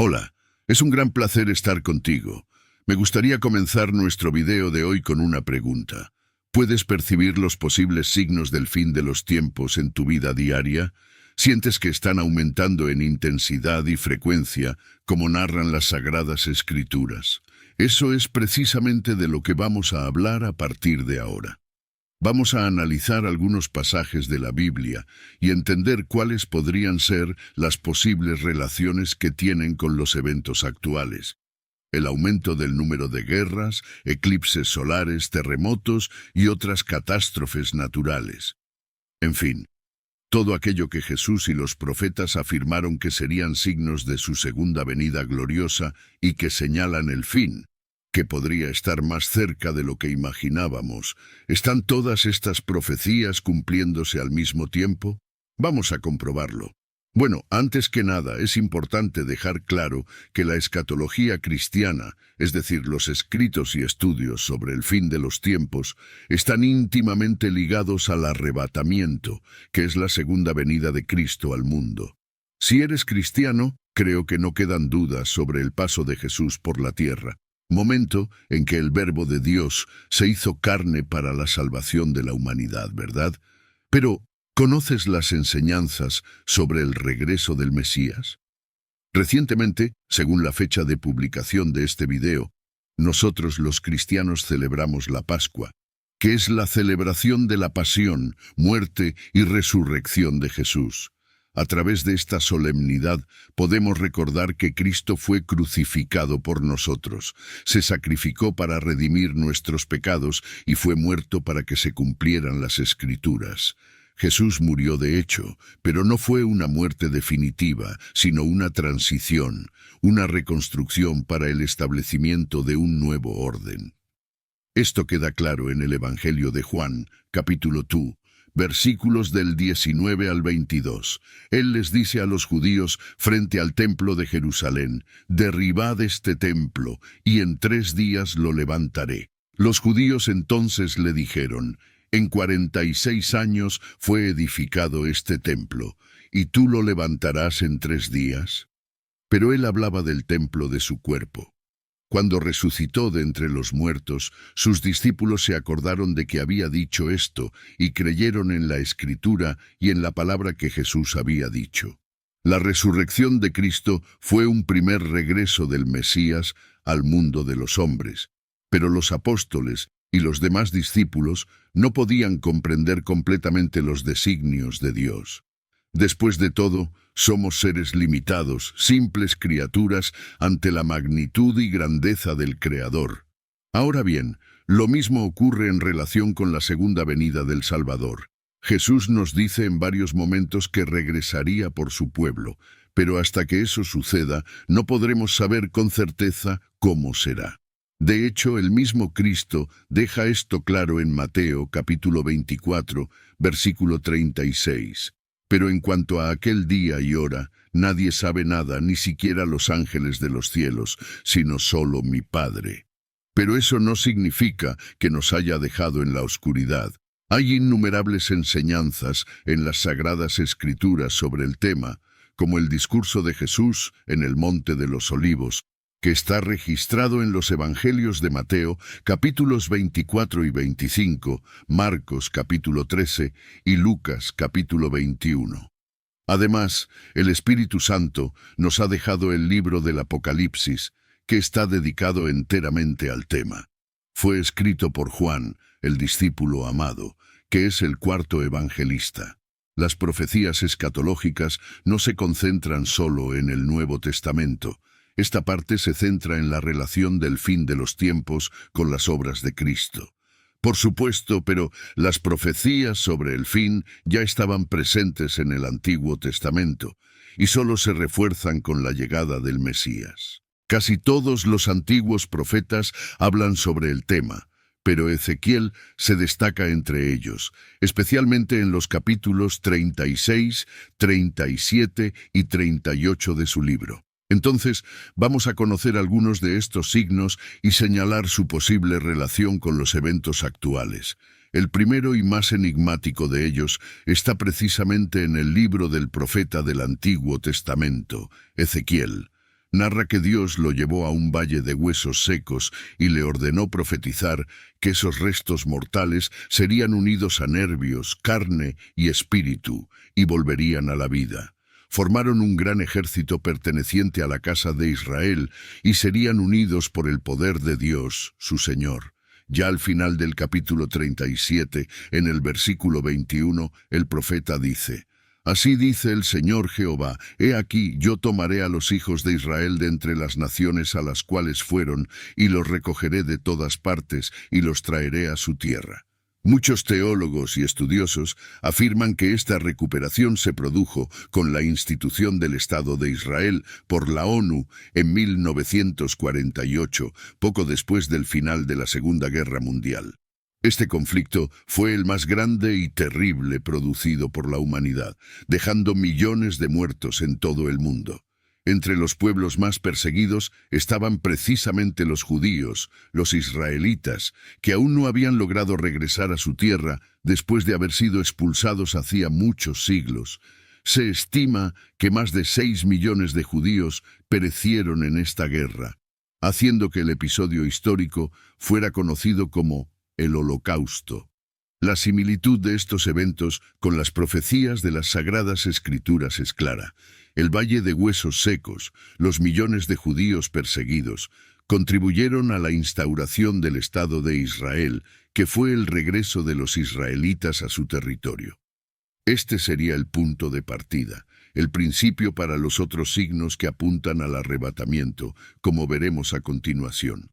Hola, es un gran placer estar contigo. Me gustaría comenzar nuestro video de hoy con una pregunta. ¿Puedes percibir los posibles signos del fin de los tiempos en tu vida diaria? ¿Sientes que están aumentando en intensidad y frecuencia, como narran las Sagradas Escrituras? Eso es precisamente de lo que vamos a hablar a partir de ahora. Vamos a analizar algunos pasajes de la Biblia y entender cuáles podrían ser las posibles relaciones que tienen con los eventos actuales. El aumento del número de guerras, eclipses solares, terremotos y otras catástrofes naturales. En fin, todo aquello que Jesús y los profetas afirmaron que serían signos de su segunda venida gloriosa y que señalan el fin, que podría estar más cerca de lo que imaginábamos. ¿Están todas estas profecías cumpliéndose al mismo tiempo? Vamos a comprobarlo. Bueno, antes que nada, es importante dejar claro que la escatología cristiana, es decir, los escritos y estudios sobre el fin de los tiempos, están íntimamente ligados al arrebatamiento, que es la segunda venida de Cristo al mundo. Si eres cristiano, creo que no quedan dudas sobre el paso de Jesús por la tierra, momento en que el Verbo de Dios se hizo carne para la salvación de la humanidad, ¿verdad? Pero, ¿conoces las enseñanzas sobre el regreso del Mesías? Recientemente, según la fecha de publicación de este video, nosotros los cristianos celebramos la Pascua, que es la celebración de la pasión, muerte y resurrección de Jesús. A través de esta solemnidad podemos recordar que Cristo fue crucificado por nosotros, se sacrificó para redimir nuestros pecados y fue muerto para que se cumplieran las Escrituras. Jesús murió de hecho, pero no fue una muerte definitiva, sino una transición, una reconstrucción para el establecimiento de un nuevo orden. Esto queda claro en el Evangelio de Juan, capítulo 2, versículos del 19 al 22. Él les dice a los judíos frente al templo de Jerusalén: «Derribad este templo, y en 3 días lo levantaré». Los judíos entonces le dijeron: «En 46 años fue edificado este templo, ¿y tú lo levantarás en 3 días?» Pero él hablaba del templo de su cuerpo. Cuando resucitó de entre los muertos, sus discípulos se acordaron de que había dicho esto y creyeron en la Escritura y en la palabra que Jesús había dicho. La resurrección de Cristo fue un primer regreso del Mesías al mundo de los hombres, pero los apóstoles y los demás discípulos no podían comprender completamente los designios de Dios. Después de todo, somos seres limitados, simples criaturas ante la magnitud y grandeza del Creador. Ahora bien, lo mismo ocurre en relación con la segunda venida del Salvador. Jesús nos dice en varios momentos que regresaría por su pueblo, pero hasta que eso suceda, no podremos saber con certeza cómo será. De hecho, el mismo Cristo deja esto claro en Mateo capítulo 24, versículo 36. Pero en cuanto a aquel día y hora, nadie sabe nada, ni siquiera los ángeles de los cielos, sino solo mi Padre. Pero eso no significa que nos haya dejado en la oscuridad. Hay innumerables enseñanzas en las Sagradas Escrituras sobre el tema, como el discurso de Jesús en el Monte de los Olivos, que está registrado en los Evangelios de Mateo, capítulos 24 y 25, Marcos, capítulo 13, y Lucas, capítulo 21. Además, el Espíritu Santo nos ha dejado el libro del Apocalipsis, que está dedicado enteramente al tema. Fue escrito por Juan, el discípulo amado, que es el 4º evangelista. Las profecías escatológicas no se concentran solo en el Nuevo Testamento. Esta parte se centra en la relación del fin de los tiempos con las obras de Cristo. Por supuesto, pero las profecías sobre el fin ya estaban presentes en el Antiguo Testamento y solo se refuerzan con la llegada del Mesías. Casi todos los antiguos profetas hablan sobre el tema, pero Ezequiel se destaca entre ellos, especialmente en los capítulos 36, 37 y 38 de su libro. Entonces, vamos a conocer algunos de estos signos y señalar su posible relación con los eventos actuales. El primero y más enigmático de ellos está precisamente en el libro del profeta del Antiguo Testamento, Ezequiel. narra que Dios lo llevó a un valle de huesos secos y le ordenó profetizar que esos restos mortales serían unidos a nervios, carne y espíritu, y volverían a la vida. Formaron un gran ejército perteneciente a la casa de Israel y serían unidos por el poder de Dios, su Señor. Ya al final del capítulo 37, en el versículo 21, el profeta dice: Así dice el Señor Jehová: He aquí, yo tomaré a los hijos de Israel de entre las naciones a las cuales fueron, y los recogeré de todas partes, y los traeré a su tierra. Muchos teólogos y estudiosos afirman que esta recuperación se produjo con la institución del Estado de Israel por la ONU en 1948, poco después del final de la Segunda Guerra Mundial. Este conflicto fue el más grande y terrible producido por la humanidad, dejando millones de muertos en todo el mundo. Entre los pueblos más perseguidos estaban precisamente los judíos, los israelitas, que aún no habían logrado regresar a su tierra después de haber sido expulsados hacía muchos siglos. Se estima que más de 6 millones de judíos perecieron en esta guerra, haciendo que el episodio histórico fuera conocido como el Holocausto. La similitud de estos eventos con las profecías de las Sagradas Escrituras es clara. El valle de huesos secos, los millones de judíos perseguidos, contribuyeron a la instauración del Estado de Israel, que fue el regreso de los israelitas a su territorio. Este sería el punto de partida, el principio para los otros signos que apuntan al arrebatamiento, como veremos a continuación.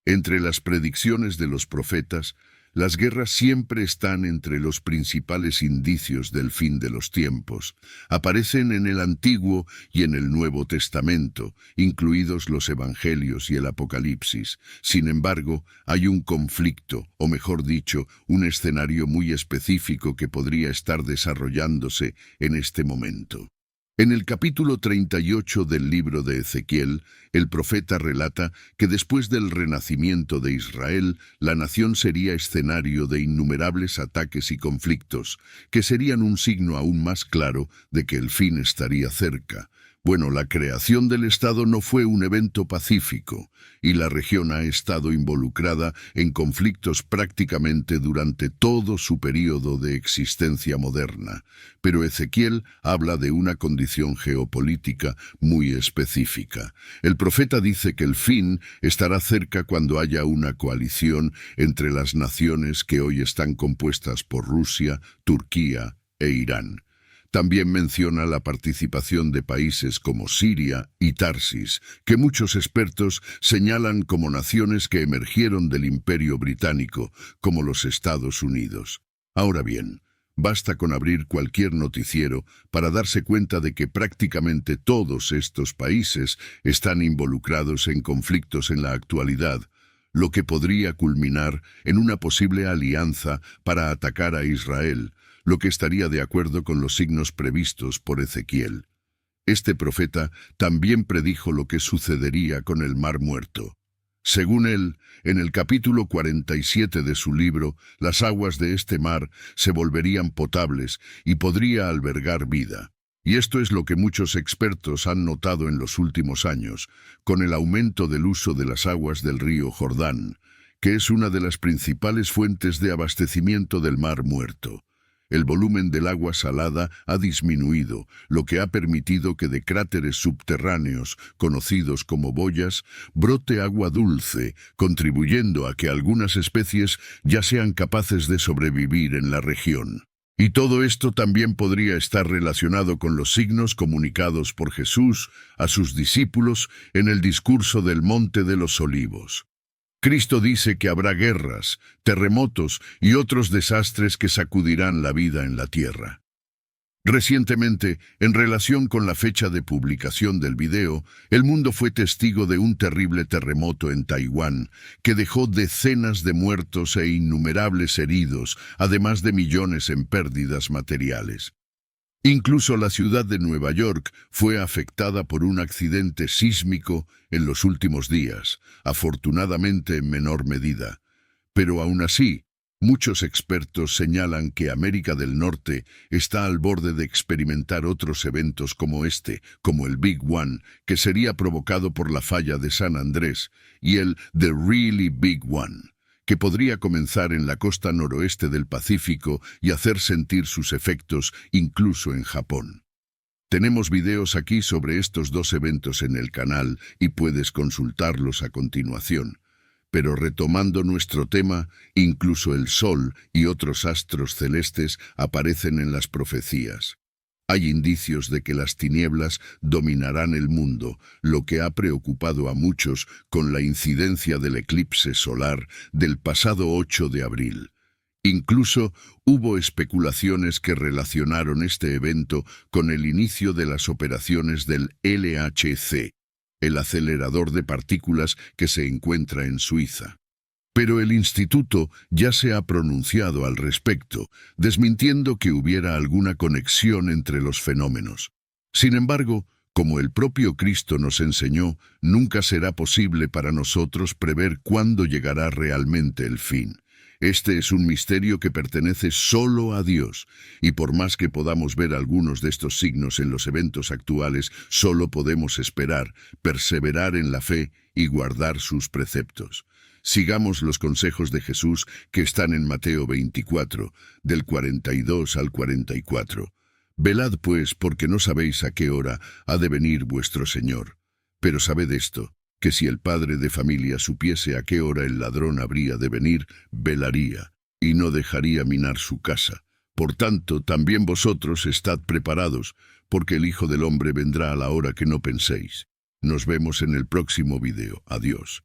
Entre las predicciones de los profetas, las guerras siempre están entre los principales indicios del fin de los tiempos. Aparecen en el Antiguo y en el Nuevo Testamento, incluidos los Evangelios y el Apocalipsis. Sin embargo, hay un conflicto, o mejor dicho, un escenario muy específico que podría estar desarrollándose en este momento. En el capítulo 38 del libro de Ezequiel, el profeta relata que después del renacimiento de Israel, la nación sería escenario de innumerables ataques y conflictos, que serían un signo aún más claro de que el fin estaría cerca. Bueno, la creación del Estado no fue un evento pacífico, y la región ha estado involucrada en conflictos prácticamente durante todo su período de existencia moderna. Pero Ezequiel habla de una condición geopolítica muy específica. El profeta dice que el fin estará cerca cuando haya una coalición entre las naciones que hoy están compuestas por Rusia, Turquía e Irán. También menciona la participación de países como Siria y Tarsis, que muchos expertos señalan como naciones que emergieron del Imperio Británico, como los Estados Unidos. Ahora bien, basta con abrir cualquier noticiero para darse cuenta de que prácticamente todos estos países están involucrados en conflictos en la actualidad, lo que podría culminar en una posible alianza para atacar a Israel, lo que estaría de acuerdo con los signos previstos por Ezequiel. Este profeta también predijo lo que sucedería con el Mar Muerto. Según él, en el capítulo 47 de su libro, las aguas de este mar se volverían potables y podría albergar vida. Y esto es lo que muchos expertos han notado en los últimos años, con el aumento del uso de las aguas del río Jordán, que es una de las principales fuentes de abastecimiento del Mar Muerto. El volumen del agua salada ha disminuido, lo que ha permitido que de cráteres subterráneos, conocidos como boyas, brote agua dulce, contribuyendo a que algunas especies ya sean capaces de sobrevivir en la región. Y todo esto también podría estar relacionado con los signos comunicados por Jesús a sus discípulos en el discurso del Monte de los Olivos. Cristo dice que habrá guerras, terremotos y otros desastres que sacudirán la vida en la tierra. Recientemente, en relación con la fecha de publicación del video, el mundo fue testigo de un terrible terremoto en Taiwán, que dejó decenas de muertos e innumerables heridos, además de millones en pérdidas materiales. Incluso la ciudad de Nueva York fue afectada por un accidente sísmico en los últimos días, afortunadamente en menor medida. Pero aún así, Muchos expertos señalan que América del Norte está al borde de experimentar otros eventos como este, como el Big One, que sería provocado por la falla de San Andrés, y el The Really Big One, que podría comenzar en la costa noroeste del Pacífico y hacer sentir sus efectos incluso en Japón. Tenemos videos aquí sobre estos dos eventos en el canal y puedes consultarlos a continuación. Pero retomando nuestro tema, incluso el Sol y otros astros celestes aparecen en las profecías. Hay indicios de que las tinieblas dominarán el mundo, lo que ha preocupado a muchos con la incidencia del eclipse solar del pasado 8 de abril. Incluso hubo especulaciones que relacionaron este evento con el inicio de las operaciones del LHC, el acelerador de partículas que se encuentra en Suiza. Pero el instituto ya se ha pronunciado al respecto, desmintiendo que hubiera alguna conexión entre los fenómenos. Sin embargo, como el propio Cristo nos enseñó, nunca será posible para nosotros prever cuándo llegará realmente el fin. Este es un misterio que pertenece solo a Dios, y por más que podamos ver algunos de estos signos en los eventos actuales, solo podemos esperar, perseverar en la fe y guardar sus preceptos. Sigamos los consejos de Jesús que están en Mateo 24, del 42 al 44. Velad pues, porque no sabéis a qué hora ha de venir vuestro Señor. Pero sabed esto, que si el padre de familia supiese a qué hora el ladrón habría de venir, velaría, y no dejaría minar su casa. Por tanto, también vosotros estad preparados, porque el Hijo del Hombre vendrá a la hora que no penséis. Nos vemos en el próximo video. Adiós.